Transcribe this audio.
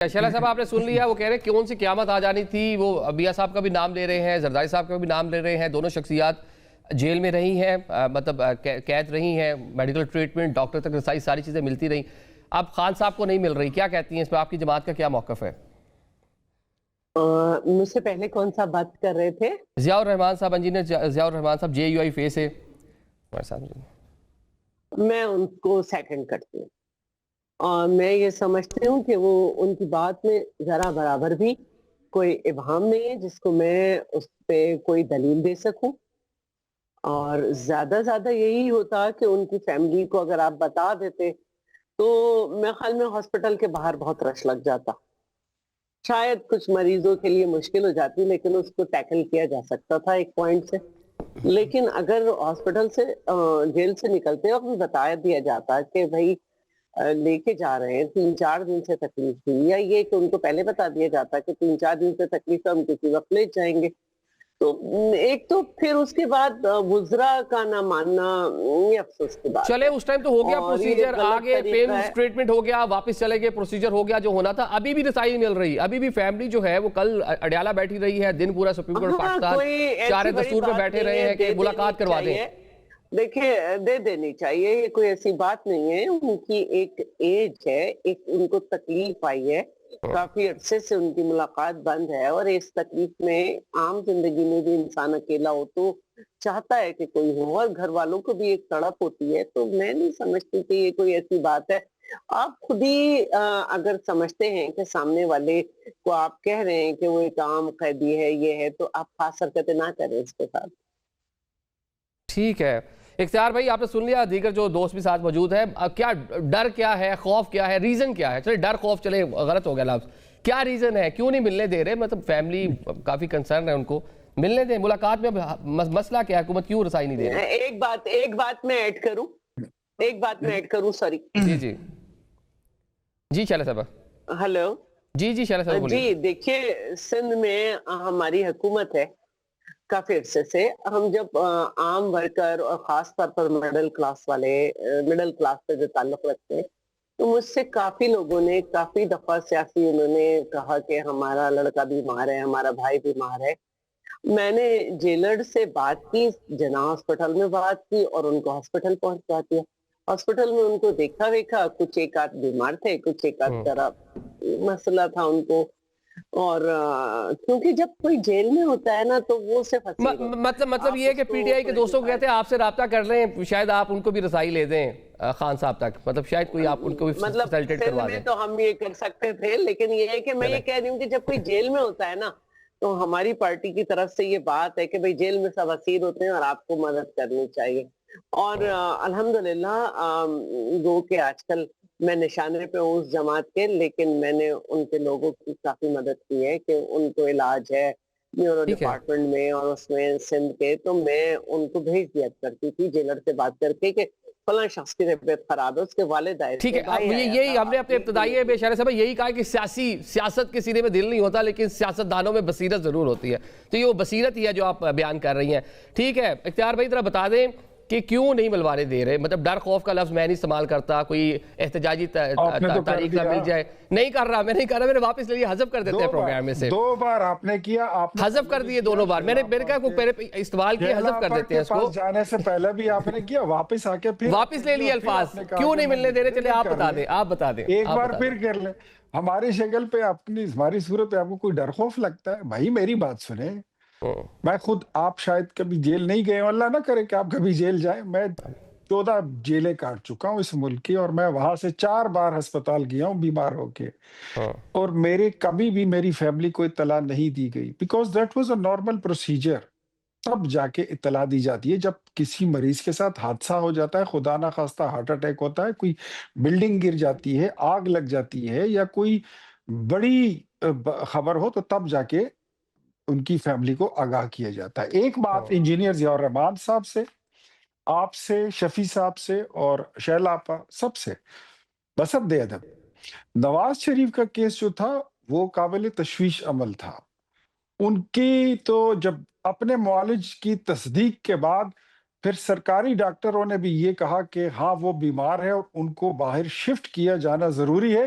شہلا صاحب آپ نے سن لیا، وہ کہہ رہے ہیں کون سی قیامت آ جانی تھی. وہ ابیا صاحب کا بھی نام لے رہے ہیں، زرداری صاحب کا بھی نام لے رہے ہیں. دونوں شخصیات جیل میں رہی ہیں، مطلب قید رہی ہیں، میڈیکل ٹریٹمنٹ، ڈاکٹر تک رسائی، ساری چیزیں ملتی رہیں. اب خان صاحب کو نہیں مل رہی. کیا کہتی ہیں اس پہ؟ آپ کی جماعت کا کیا موقف ہے؟ مجھ سے پہلے کون سا بات کر رہے تھے؟ ضیاء الرحمان صاحب، انجینئر ضیاء الرحمان صاحب، JUI فے سے. میں ان کو سیکنڈ کرتی ہوں، اور میں یہ سمجھتی ہوں کہ وہ ان کی بات میں ذرا برابر بھی کوئی ابہام نہیں ہے جس کو میں اس پہ کوئی دلیل دے سکوں. اور زیادہ یہی ہوتا کہ ان کی فیملی کو اگر آپ بتا دیتے تو میرے خیال میں ہاسپٹل کے باہر بہت رش لگ جاتا. شاید کچھ مریضوں کے لیے مشکل ہو جاتی، لیکن اس کو ٹیکل کیا جا سکتا تھا ایک پوائنٹ سے. لیکن اگر ہاسپٹل سے جیل سے نکلتے وقت بتایا دیا جاتا کہ بھائی لے کے جا رہے ہیں 3-4 دن سے تکلیف تھی، یا یہ کہ ان کو پہلے بتا دیا جاتا کہ 3-4 دن سے تکلیف ہے، ہم کسی وقت لے جائیں گے، تو ایک تو پھر اس کے بعد وزرا کا نہ ماننا یہ افسوس کی بات چلے ہے. اس ٹائم تو ہو گیا اور یہ پروسیجر، غلط آگے طریقہ پین ہے. اسٹریٹمنٹ ہو گیا، واپس چلے گئے، پروسیجر ہو گیا جو ہونا تھا. ابھی بھی رسائی نہیں مل رہی. ابھی بھی فیملی جو ہے وہ کل اڈیالہ بیٹھی رہی ہے، دن پورا سپریم کورٹ پاکستان کوئی چار ایسی بڑی دستور پہ بات بیٹھے نہیں رہے ہے، ہیں کہ ملاقات کروا دیں. دیکھیے دے دینی چاہیے، یہ کوئی ایسی بات نہیں ہے. ان کی ایک ایج ہے، ایک ان کو تکلیف آئی ہے، کافی عرصے سے ان کی ملاقات بند ہے، اور اس تکلیف میں عام زندگی میں بھی انسان اکیلا ہو تو چاہتا ہے کہ کوئی ہو، اور گھر والوں کو بھی ایک تڑپ ہوتی ہے. تو میں نہیں سمجھتی کہ یہ کوئی ایسی بات ہے. آپ خود ہی اگر سمجھتے ہیں کہ سامنے والے کو آپ کہہ رہے ہیں کہ وہ ایک عام قیدی ہے، یہ ہے، تو آپ خاص حرکتیں نہ کریں اس کے ساتھ. ٹھیک ہے اختیار بھائی، آپ نے سن لیا. دیگر جو دوست بھی ساتھ موجود ہیں، کیا ڈر کیا ہے، خوف کیا ہے، ریزن کیا ہے؟ چلے ڈر خوف چلے غلط ہو گیا لفظ. کیا ریزن ہے؟ کیوں نہیں ملنے دے رہے؟ مطلب فیملی کافی کنسرن ہے، ان کو ملنے دیں. ملاقات میں مسئلہ کیا ہے؟ حکومت کیوں رسائی نہیں دے رہی؟ ایک بات میں ایڈ کروں سوری. جی جی جی شہلا صاحبہ. ہلو. جی شہلا صاحبہ بولیے. جی دیکھیے، سندھ میں ہماری حکومت ہے کافی عرصے سے. ہم جب عام ورکر اور خاص طور پر مڈل کلاس سے جو تعلق رکھتے ہیں، تو مجھ سے کافی لوگوں نے کافی دفعہ سیاسی انہوں نے کہا کہ ہمارا لڑکا بیمار ہے، ہمارا بھائی بیمار ہے. میں نے جیلر سے بات کی، جناح ہاسپٹل میں بات کی، اور ان کو ہاسپٹل پہنچا دیا. ہاسپٹل میں ان کو دیکھا کچھ ایک آدھ بیمار تھے، کچھ ایک آدھ طرح مسئلہ تھا ان کو. اور کیونکہ جب کوئی جیل میں ہوتا ہے نا تو وہ صرف اسیر ہوتا ہے. مطلب یہ ہے کہ پی ٹی آئی کے دوستوں کو کہتے ہیں آپ سے رابطہ کر لیں، شاید آپ ان کو بھی رسائی لے دیں خان صاحب تک. مطلب شاید کوئی آپ ان کو بھی فیسلٹیٹ کروا دیں. تو ہم یہ کر سکتے تھے، لیکن یہ ہے کہ میں یہ کہہ رہی ہوں کہ جب کوئی جیل میں ہوتا ہے نا تو ہماری پارٹی کی طرف سے یہ بات ہے کہ بھئی جیل میں سب اسیر ہوتے ہیں اور آپ کو مدد کرنی چاہیے. اور الحمدللہ گو کہ آج کل میں نشانے پہ ہوں اس جماعت کے، لیکن میں نے ان کے لوگوں کی کافی مدد کی ہے کہ ان کو علاج ہے نیورو ڈپارٹمنٹ میں اور اس میں سندھ کے، تو میں ان کو بھیج دیا کرتی تھی جیلر سے بات کر کے کہ فلاں شخص کی طبیعت خراب ہے، اس کے والد آئے ٹھیک تھے، ہے. اب یہی ہم نے اپنے ابتدائی بے شہر صاحب یہی کہا کہ سیاست کے سینے میں دل نہیں ہوتا، لیکن سیاست دانوں میں بصیرت ضرور ہوتی ہے. تو یہ وہ بصیرت ہی ہے جو آپ بیان کر رہی ہیں. ٹھیک ہے اختیار بھائی ذرا بتا دیں کہ کیوں نہیں ملوانے دے رہے؟ مطلب ڈر خوف کا لفظ میں نہیں استعمال کرتا، کوئی احتجاجی تاریخ نہ مل جائے. نہیں کر رہا، میں نے واپس لے لیا، حذف کر دیتے ہیں پروگرام میں سے. 2 بار آپ نے کیا، حذف کر دیے دونوں بار. میں نے کہا پہلے استعمال کیا، حذف کر دیتے ہیں اس کو. جانے سے پہلے بھی آپ نے کیا، واپس آ کے پھر واپس لے لیے الفاظ. کیوں نہیں ملنے دے رہے؟ چلے آپ بتا دیں. ایک بار پھر کر لیں. ہماری شکل پہ، ہماری صورت پہ آپ کو کوئی ڈر خوف لگتا ہے؟ بھائی میری بات سنیں. میں خود، آپ شاید کبھی جیل نہیں گئے، اللہ نہ کرے کہ آپ کبھی جیل جائیں. میں 14 جیلیں کاٹ چکا ہوں اس ملک کی، اور میں وہاں سے 4 بار ہسپتال گیا ہوں بیمار ہو کے، اور کبھی بھی میری فیملی کو اطلاع نہیں دی گئی، because that was a normal procedure. تب جا کے اطلاع دی جاتی ہے جب کسی مریض کے ساتھ حادثہ ہو جاتا ہے، خدا نہ خواستہ ہارٹ اٹیک ہوتا ہے، کوئی بلڈنگ گر جاتی ہے، آگ لگ جاتی ہے، یا کوئی بڑی خبر ہو، تو تب جا کے ان کی فیملی کو آگاہ کیا جاتا ہے. ایک بات انجینئر ضیاء الرحمان صاحب سے، آپ سے، شفیع صاحب سے، اور شہلا آپا، سب سے بس اب دے ادب. نواز شریف کا کیس جو تھا وہ قابل تشویش عمل تھا. ان کی تو جب اپنے معالج کی تصدیق کے بعد پھر سرکاری ڈاکٹروں نے بھی یہ کہا کہ ہاں وہ بیمار ہے اور ان کو باہر شفٹ کیا جانا ضروری ہے،